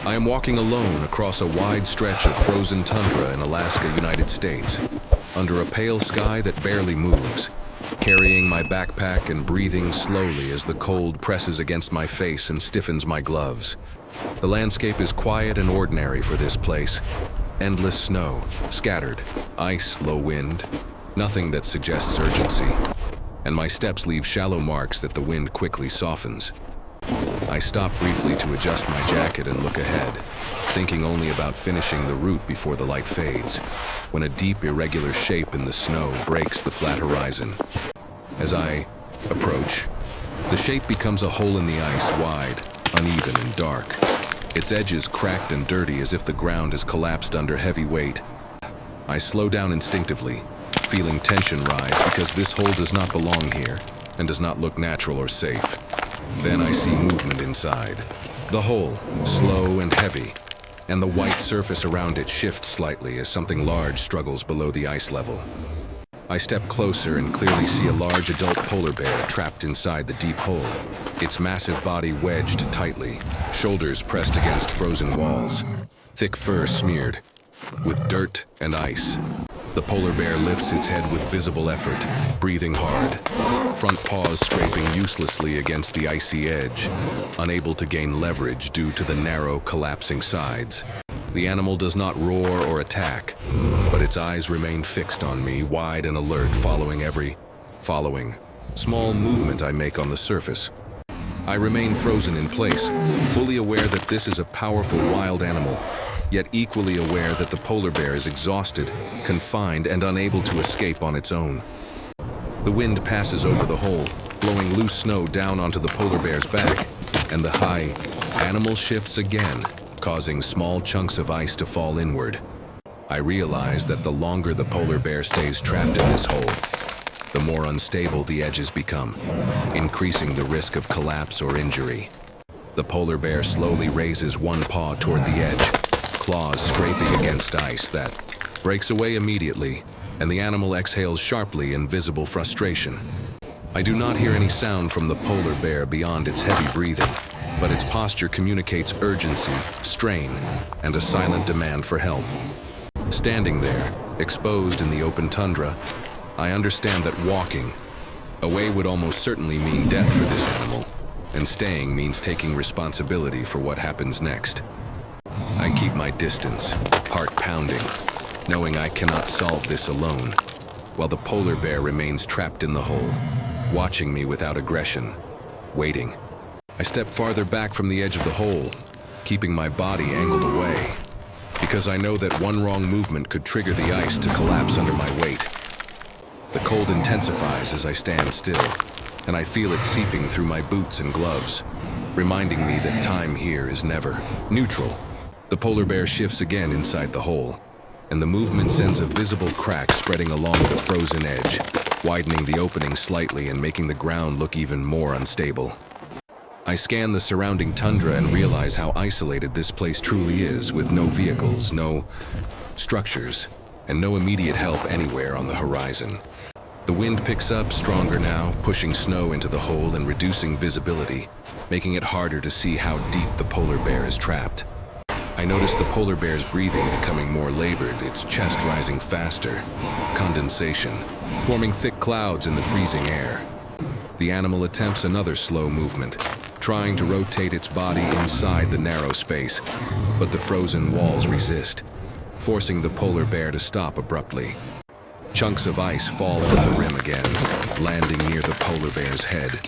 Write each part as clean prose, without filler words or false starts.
I am walking alone across a wide stretch of frozen tundra in Alaska, United States, under a pale sky that barely moves, carrying my backpack and breathing slowly as the cold presses against my face and stiffens my gloves. The landscape is quiet and ordinary for this place. Endless snow, scattered, ice, low wind, nothing that suggests urgency. And my steps leave shallow marks that the wind quickly softens. I stop briefly to adjust my jacket and look ahead, thinking only about finishing the route before the light fades, when a deep, irregular shape in the snow breaks the flat horizon. As I approach, the shape becomes a hole in the ice, wide, uneven, and dark. Its edges cracked and dirty as if the ground has collapsed under heavy weight. I slow down instinctively, feeling tension rise because this hole does not belong here and does not look natural or safe. Then I see movement inside. The hole, slow and heavy, and the white surface around it shifts slightly as something large struggles below the ice level. I step closer and clearly see a large adult polar bear trapped inside the deep hole, its massive body wedged tightly, shoulders pressed against frozen walls, thick fur smeared with dirt and ice. The polar bear lifts its head with visible effort, breathing hard, front paws scraping uselessly against the icy edge, unable to gain leverage due to the narrow, collapsing sides. The animal does not roar or attack, but its eyes remain fixed on me, wide and alert, following every small movement I make on the surface. I remain frozen in place, fully aware that this is a powerful wild animal, yet equally aware that the polar bear is exhausted, confined, and unable to escape on its own. The wind passes over the hole, blowing loose snow down onto the polar bear's back, and the animal shifts again, causing small chunks of ice to fall inward. I realize that the longer the polar bear stays trapped in this hole, the more unstable the edges become, increasing the risk of collapse or injury. The polar bear slowly raises one paw toward the edge, claws scraping against ice that breaks away immediately, and the animal exhales sharply in visible frustration. I do not hear any sound from the polar bear beyond its heavy breathing, but its posture communicates urgency, strain, and a silent demand for help. Standing there, exposed in the open tundra, I understand that walking away would almost certainly mean death for this animal, and staying means taking responsibility for what happens next. I keep my distance, heart pounding, knowing I cannot solve this alone, while the polar bear remains trapped in the hole, watching me without aggression, waiting. I step farther back from the edge of the hole, keeping my body angled away, because I know that one wrong movement could trigger the ice to collapse under my weight. The cold intensifies as I stand still, and I feel it seeping through my boots and gloves, reminding me that time here is never neutral. The polar bear shifts again inside the hole, and the movement sends a visible crack spreading along the frozen edge, widening the opening slightly and making the ground look even more unstable. I scan the surrounding tundra and realize how isolated this place truly is, with no vehicles, no structures, and no immediate help anywhere on the horizon. The wind picks up, stronger now, pushing snow into the hole and reducing visibility, making it harder to see how deep the polar bear is trapped. I notice the polar bear's breathing becoming more labored, its chest rising faster, condensation, forming thick clouds in the freezing air. The animal attempts another slow movement, trying to rotate its body inside the narrow space, but the frozen walls resist, forcing the polar bear to stop abruptly. Chunks of ice fall from the rim again, landing near the polar bear's head,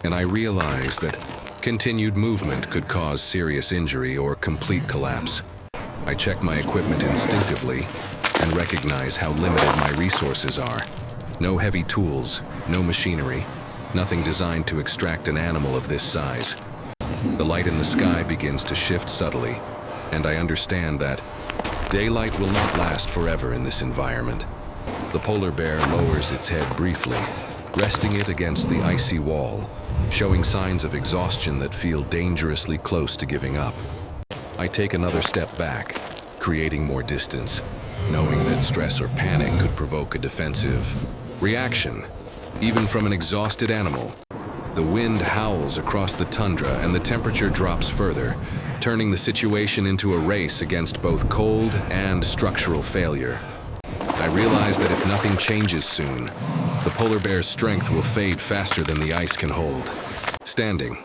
and I realize that continued movement could cause serious injury or complete collapse. I check my equipment instinctively and recognize how limited my resources are. No heavy tools, no machinery, nothing designed to extract an animal of this size. The light in the sky begins to shift subtly, and I understand that daylight will not last forever in this environment. The polar bear lowers its head briefly, resting it against the icy wall, showing signs of exhaustion that feel dangerously close to giving up. I take another step back, creating more distance, knowing that stress or panic could provoke a defensive reaction, even from an exhausted animal. The wind howls across the tundra and the temperature drops further, turning the situation into a race against both cold and structural failure. I realize that if nothing changes soon, the polar bear's strength will fade faster than the ice can hold. Standing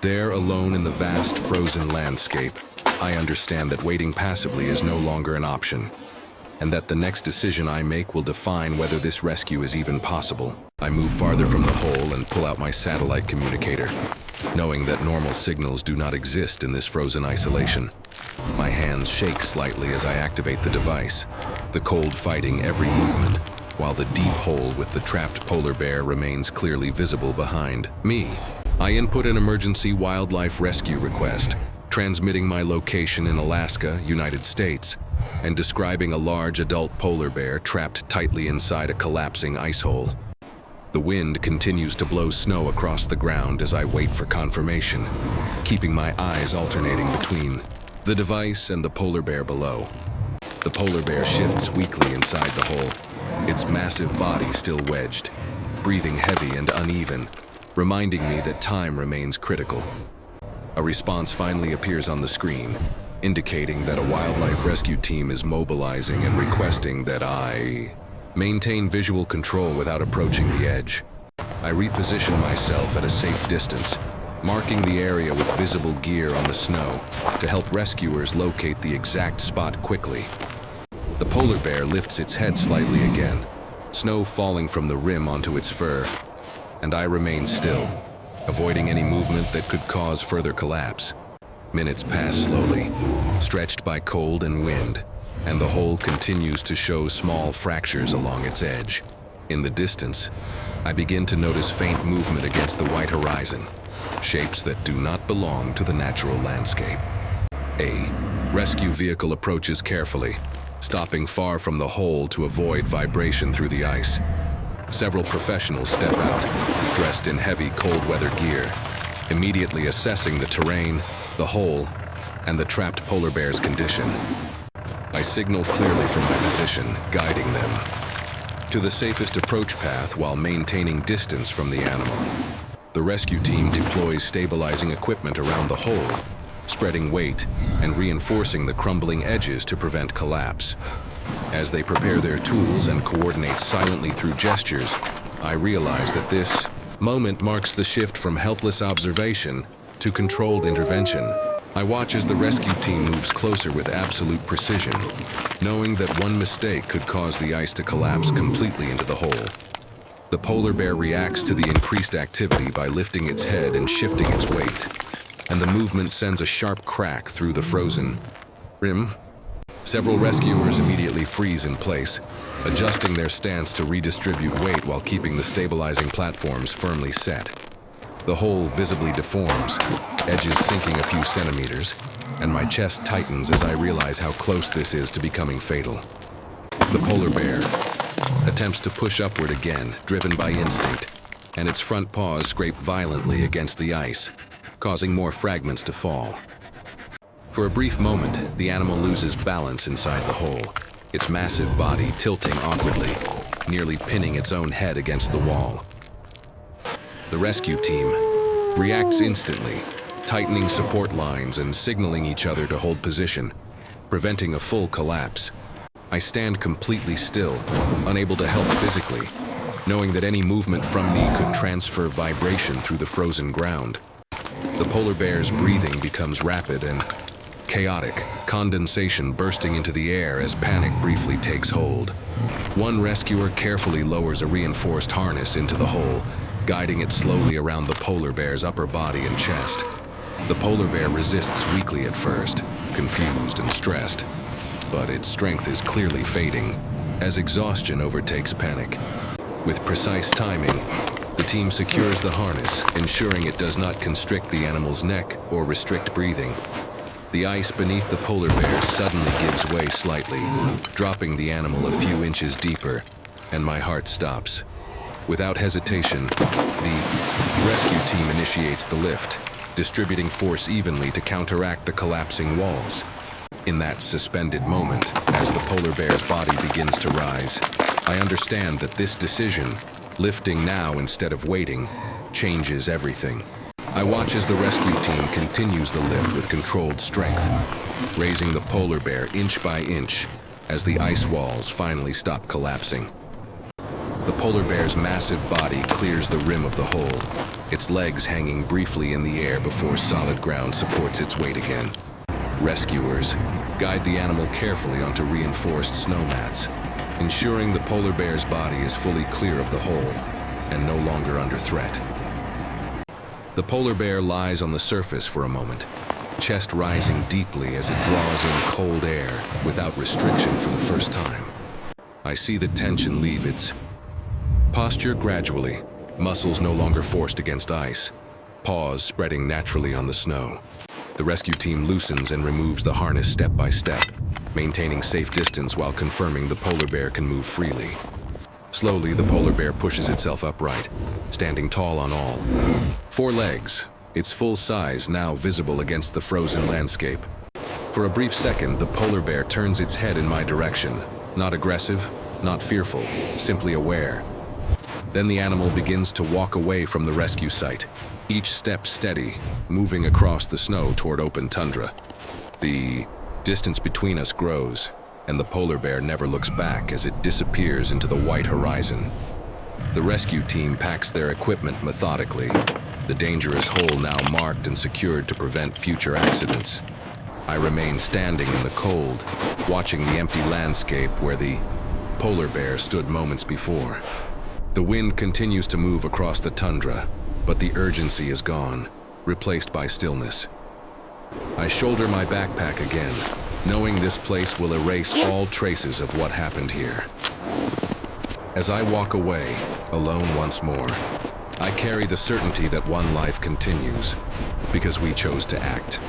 there alone in the vast frozen landscape, I understand that waiting passively is no longer an option, and that the next decision I make will define whether this rescue is even possible. I move farther from the hole and pull out my satellite communicator, knowing that normal signals do not exist in this frozen isolation. My hands shake slightly as I activate the device, the cold fighting every movement, while the deep hole with the trapped polar bear remains clearly visible behind me. I input an emergency wildlife rescue request, transmitting my location in Alaska, United States, and describing a large adult polar bear trapped tightly inside a collapsing ice hole. The wind continues to blow snow across the ground as I wait for confirmation, keeping my eyes alternating between the device and the polar bear below. The polar bear shifts weakly inside the hole, its massive body still wedged, breathing heavy and uneven, reminding me that time remains critical. A response finally appears on the screen, indicating that a wildlife rescue team is mobilizing and requesting that I maintain visual control without approaching the edge. I reposition myself at a safe distance, marking the area with visible gear on the snow to help rescuers locate the exact spot quickly. The polar bear lifts its head slightly again, snow falling from the rim onto its fur, and I remain still, avoiding any movement that could cause further collapse. Minutes pass slowly, stretched by cold and wind, and the hole continues to show small fractures along its edge. In the distance, I begin to notice faint movement against the white horizon, shapes that do not belong to the natural landscape. A rescue vehicle approaches carefully, stopping far from the hole to avoid vibration through the ice. Several professionals step out, dressed in heavy cold weather gear, immediately assessing the terrain, the hole, and the trapped polar bear's condition. I signal clearly from my position, guiding them to the safest approach path while maintaining distance from the animal. The rescue team deploys stabilizing equipment around the hole, spreading weight and reinforcing the crumbling edges to prevent collapse. As they prepare their tools and coordinate silently through gestures, I realize that this moment marks the shift from helpless observation to controlled intervention. I watch as the rescue team moves closer with absolute precision, knowing that one mistake could cause the ice to collapse completely into the hole. The polar bear reacts to the increased activity by lifting its head and shifting its weight, and the movement sends a sharp crack through the frozen rim. Several rescuers immediately freeze in place, adjusting their stance to redistribute weight while keeping the stabilizing platforms firmly set. The hole visibly deforms, edges sinking a few centimeters, and my chest tightens as I realize how close this is to becoming fatal. The polar bear attempts to push upward again, driven by instinct, and its front paws scrape violently against the ice, causing more fragments to fall. For a brief moment, the animal loses balance inside the hole, its massive body tilting awkwardly, nearly pinning its own head against the wall. The rescue team reacts instantly, tightening support lines and signaling each other to hold position, preventing a full collapse. I stand completely still, unable to help physically, knowing that any movement from me could transfer vibration through the frozen ground. The polar bear's breathing becomes rapid and chaotic, condensation bursting into the air as panic briefly takes hold. One rescuer carefully lowers a reinforced harness into the hole, guiding it slowly around the polar bear's upper body and chest. The polar bear resists weakly at first, confused and stressed, but its strength is clearly fading as exhaustion overtakes panic. With precise timing, the team secures the harness, ensuring it does not constrict the animal's neck or restrict breathing. The ice beneath the polar bear suddenly gives way slightly, dropping the animal a few inches deeper, and my heart stops. Without hesitation, the rescue team initiates the lift, distributing force evenly to counteract the collapsing walls. In that suspended moment, as the polar bear's body begins to rise, I understand that this decision, lifting now instead of waiting, changes everything. I watch as the rescue team continues the lift with controlled strength, raising the polar bear inch by inch as the ice walls finally stop collapsing. The polar bear's massive body clears the rim of the hole, its legs hanging briefly in the air before solid ground supports its weight again. Rescuers guide the animal carefully onto reinforced snow mats, ensuring the polar bear's body is fully clear of the hole and no longer under threat. The polar bear lies on the surface for a moment, chest rising deeply as it draws in cold air without restriction for the first time. I see the tension leave its posture gradually, muscles no longer forced against ice, paws spreading naturally on the snow. The rescue team loosens and removes the harness step by step, maintaining safe distance while confirming the polar bear can move freely. Slowly, the polar bear pushes itself upright, standing tall on all 4 legs, its full size now visible against the frozen landscape. For a brief second, the polar bear turns its head in my direction, not aggressive, not fearful, simply aware. Then the animal begins to walk away from the rescue site, each step steady, moving across the snow toward open tundra. The distance between us grows, and the polar bear never looks back as it disappears into the white horizon. The rescue team packs their equipment methodically, the dangerous hole now marked and secured to prevent future accidents. I remain standing in the cold, watching the empty landscape where the polar bear stood moments before. The wind continues to move across the tundra, but the urgency is gone, replaced by stillness. I shoulder my backpack again, knowing this place will erase all traces of what happened here. As I walk away, alone once more, I carry the certainty that one life continues, because we chose to act.